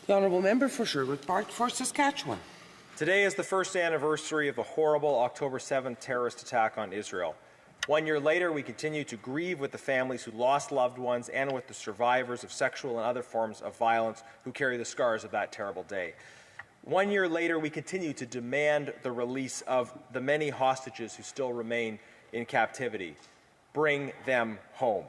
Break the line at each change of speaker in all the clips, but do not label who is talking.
The honourable member for Sherwood Park for Saskatchewan.
Today is the first anniversary of the horrible October 7th terrorist attack on Israel. 1 year later, we continue to grieve with the families who lost loved ones and with the survivors of sexual and other forms of violence who carry the scars of that terrible day. 1 year later, we continue to demand the release of the many hostages who still remain in captivity. Bring them home.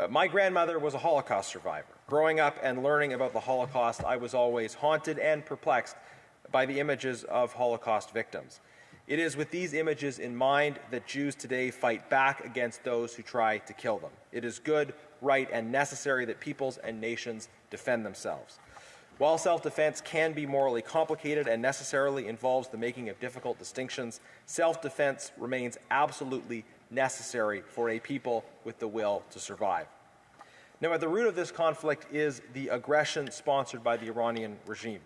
My grandmother was a Holocaust survivor. Growing up and learning about the Holocaust, I was always haunted and perplexed by the images of Holocaust victims. It is with these images in mind that Jews today fight back against those who try to kill them. It is good, right, and necessary that peoples and nations defend themselves. While self-defense can be morally complicated and necessarily involves the making of difficult distinctions, self-defense remains absolutely necessary for a people with the will to survive. Now, at the root of this conflict is the aggression sponsored by the Iranian regime.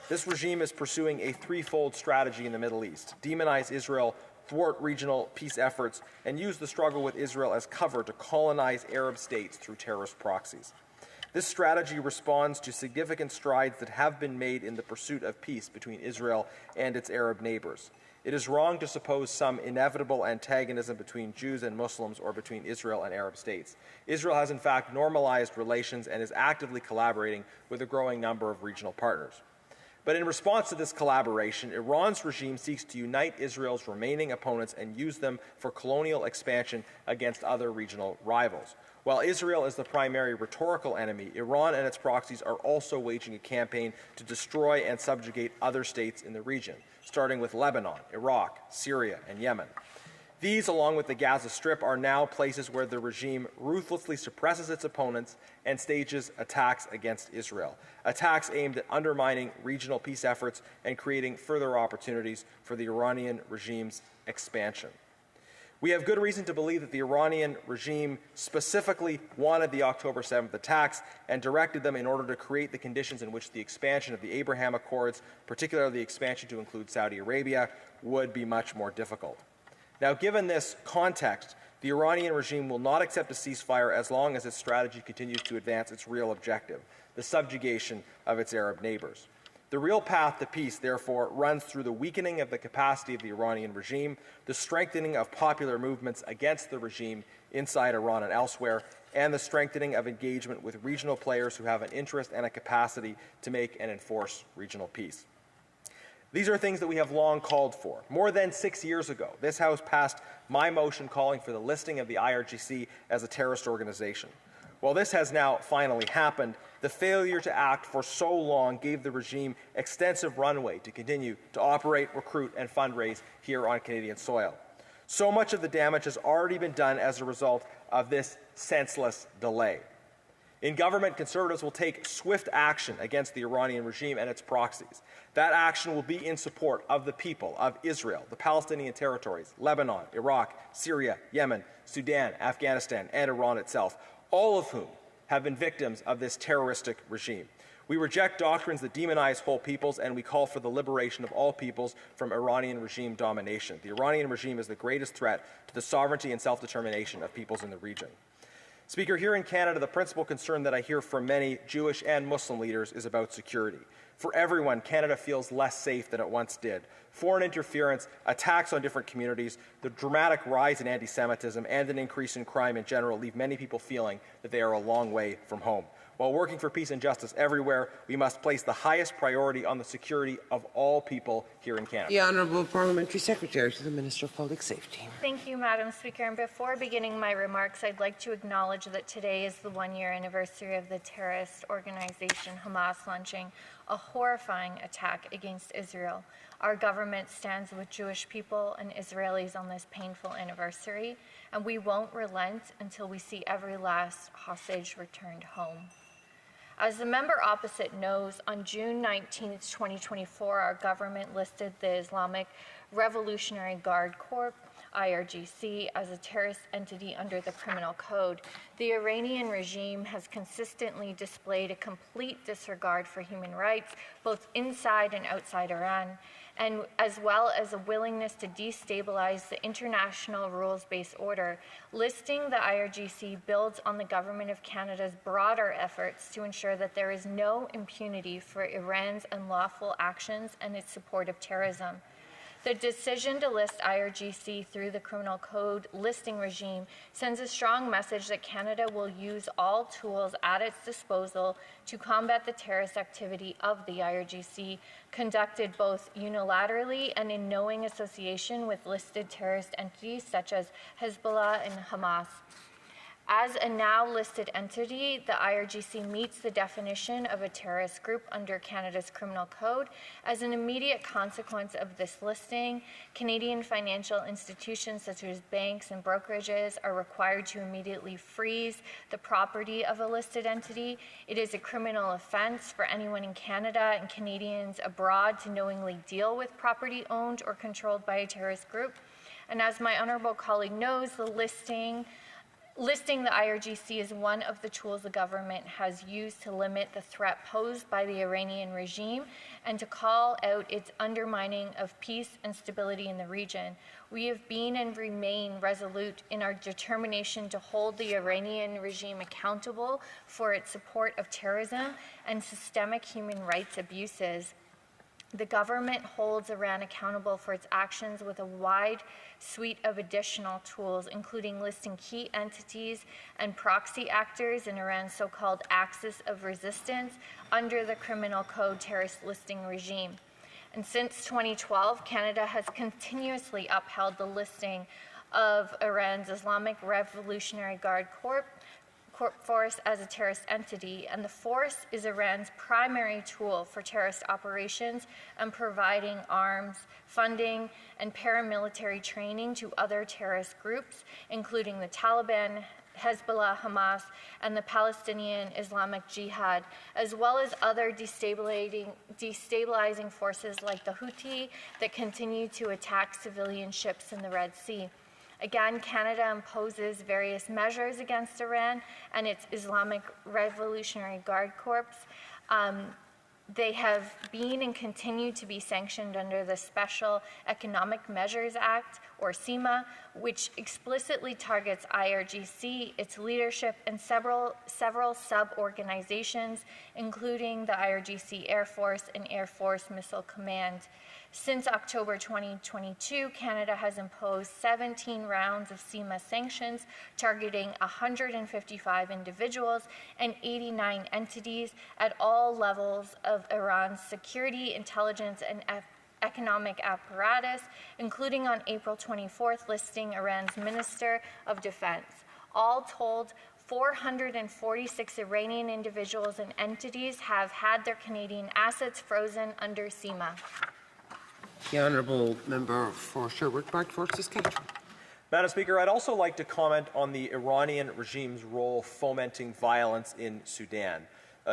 This regime is pursuing a threefold strategy in the Middle East: demonize Israel, thwart regional peace efforts, and use the struggle with Israel as cover to colonize Arab states through terrorist proxies. This strategy responds to significant strides that have been made in the pursuit of peace between Israel and its Arab neighbours. It is wrong to suppose some inevitable antagonism between Jews and Muslims or between Israel and Arab states. Israel has in fact normalized relations and is actively collaborating with a growing number of regional partners. But in response to this collaboration, Iran's regime seeks to unite Israel's remaining opponents and use them for colonial expansion against other regional rivals. While Israel is the primary rhetorical enemy, Iran and its proxies are also waging a campaign to destroy and subjugate other states in the region, starting with Lebanon, Iraq, Syria, and Yemen. These, along with the Gaza Strip, are now places where the regime ruthlessly suppresses its opponents and stages attacks against Israel, attacks aimed at undermining regional peace efforts and creating further opportunities for the Iranian regime's expansion. We have good reason to believe that the Iranian regime specifically wanted the October 7th attacks and directed them in order to create the conditions in which the expansion of the Abraham Accords, particularly the expansion to include Saudi Arabia, would be much more difficult. Now, given this context, the Iranian regime will not accept a ceasefire as long as its strategy continues to advance its real objective, the subjugation of its Arab neighbours. The real path to peace, therefore, runs through the weakening of the capacity of the Iranian regime, the strengthening of popular movements against the regime inside Iran and elsewhere, and the strengthening of engagement with regional players who have an interest and a capacity to make and enforce regional peace. These are things that we have long called for. More than 6 years ago, this House passed my motion calling for the listing of the IRGC as a terrorist organization. While this has now finally happened, the failure to act for so long gave the regime extensive runway to continue to operate, recruit, and fundraise here on Canadian soil. So much of the damage has already been done as a result of this senseless delay. In government, Conservatives will take swift action against the Iranian regime and its proxies. That action will be in support of the people of Israel, the Palestinian territories, Lebanon, Iraq, Syria, Yemen, Sudan, Afghanistan, and Iran itself, all of whom have been victims of this terroristic regime. We reject doctrines that demonize whole peoples, and we call for the liberation of all peoples from Iranian regime domination. The Iranian regime is the greatest threat to the sovereignty and self-determination of peoples in the region. Speaker, here in Canada, the principal concern that I hear from many Jewish and Muslim leaders is about security. For everyone, Canada feels less safe than it once did. Foreign interference, attacks on different communities, the dramatic rise in anti-Semitism, and an increase in crime in general leave many people feeling that they are a long way from home. While working for peace and justice everywhere, we must place the highest priority on the security of all people here in Canada.
The Honourable Parliamentary Secretary to the Minister of Public Safety.
Thank you, Madam Speaker. And before beginning my remarks, I'd like to acknowledge that today is the one-year anniversary of the terrorist organization Hamas launching a horrifying attack against Israel. Our government stands with Jewish people and Israelis on this painful anniversary, and we won't relent until we see every last hostage returned home. As the member opposite knows, on June 19, 2024, our government listed the Islamic Revolutionary Guard Corps IRGC as a terrorist entity under the criminal code. The Iranian regime has consistently displayed a complete disregard for human rights, both inside and outside Iran, and as well as a willingness to destabilize the international rules-based order. Listing the IRGC builds on the Government of Canada's broader efforts to ensure that there is no impunity for Iran's unlawful actions and its support of terrorism. The decision to list IRGC through the criminal code listing regime sends a strong message that Canada will use all tools at its disposal to combat the terrorist activity of the IRGC, conducted both unilaterally and in knowing association with listed terrorist entities such as Hezbollah and Hamas. As a now listed entity, the IRGC meets the definition of a terrorist group under Canada's criminal code. As an immediate consequence of this listing, Canadian financial institutions such as banks and brokerages are required to immediately freeze the property of a listed entity. It is a criminal offense for anyone in Canada and Canadians abroad to knowingly deal with property owned or controlled by a terrorist group. And as my honourable colleague knows, the listing the IRGC is one of the tools the government has used to limit the threat posed by the Iranian regime and to call out its undermining of peace and stability in the region. We have been and remain resolute in our determination to hold the Iranian regime accountable for its support of terrorism and systemic human rights abuses. The government holds Iran accountable for its actions with a wide suite of additional tools, including listing key entities and proxy actors in Iran's so-called axis of resistance under the criminal code terrorist listing regime. And since 2012, Canada has continuously upheld the listing of Iran's Islamic Revolutionary Guard Force as a terrorist entity, and the force is Iran's primary tool for terrorist operations and providing arms, funding, and paramilitary training to other terrorist groups, including the Taliban, Hezbollah, Hamas, and the Palestinian Islamic Jihad, as well as other destabilizing forces like the Houthi that continue to attack civilian ships in the Red Sea. Again, Canada imposes various measures against Iran and its Islamic Revolutionary Guard Corps. They have been and continue to be sanctioned under the Special Economic Measures Act, or CEMA, which explicitly targets IRGC, its leadership, and several sub-organizations, including the IRGC Air Force and Air Force Missile Command. Since October 2022, Canada has imposed 17 rounds of CEMA sanctions targeting 155 individuals and 89 entities at all levels of Iran's security, intelligence, and economic apparatus, including on April 24th listing Iran's Minister of Defense. All told, 446 Iranian individuals and entities have had their Canadian assets frozen under CEMA.
The Honourable Member for Sherwood, Barkford, Saskatchewan.
Madam Speaker, I'd also like to comment on the Iranian regime's role fomenting violence in Sudan.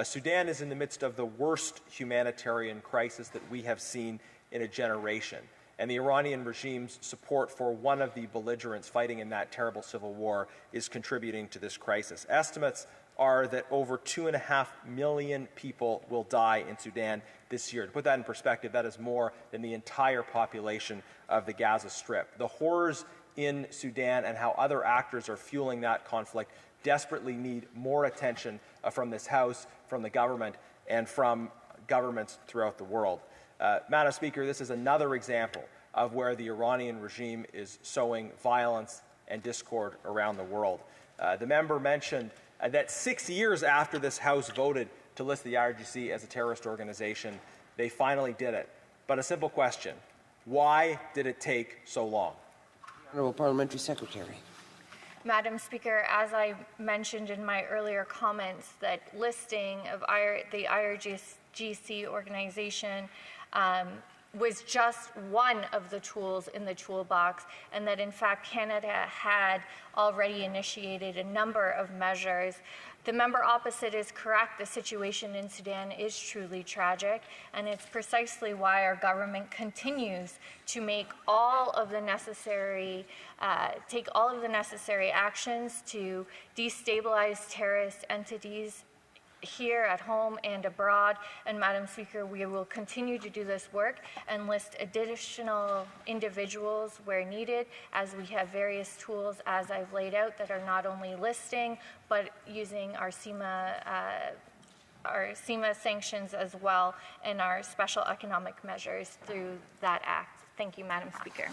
Sudan is in the midst of the worst humanitarian crisis that we have seen in a generation, and the Iranian regime's support for one of the belligerents fighting in that terrible civil war is contributing to this crisis. Estimates are that over 2.5 million people will die in Sudan this year. To put that in perspective, that is more than the entire population of the Gaza Strip. The horrors in Sudan and how other actors are fueling that conflict desperately need more attention from this House, from the government, and from governments throughout the world. Madam Speaker, this is another example of where the Iranian regime is sowing violence and discord around the world. The member mentioned that 6 years after this House voted to list the IRGC as a terrorist organization, they finally did it. But a simple question: why did it take so long?
Honourable Parliamentary Secretary.
Madam Speaker, as I mentioned in my earlier comments, that listing of the IRGC organization was just one of the tools in the toolbox, and that in fact Canada had already initiated a number of measures. The member opposite is correct. The situation in Sudan is truly tragic, and it's precisely why our government continues to make all of the necessary, take all of the necessary actions to destabilize terrorist entities here at home and abroad. And Madam Speaker, we will continue to do this work and list additional individuals where needed, as we have various tools, as I've laid out, that are not only listing, but using our CEMA sanctions as well, and our special economic measures through that act. Thank you, Madam Speaker.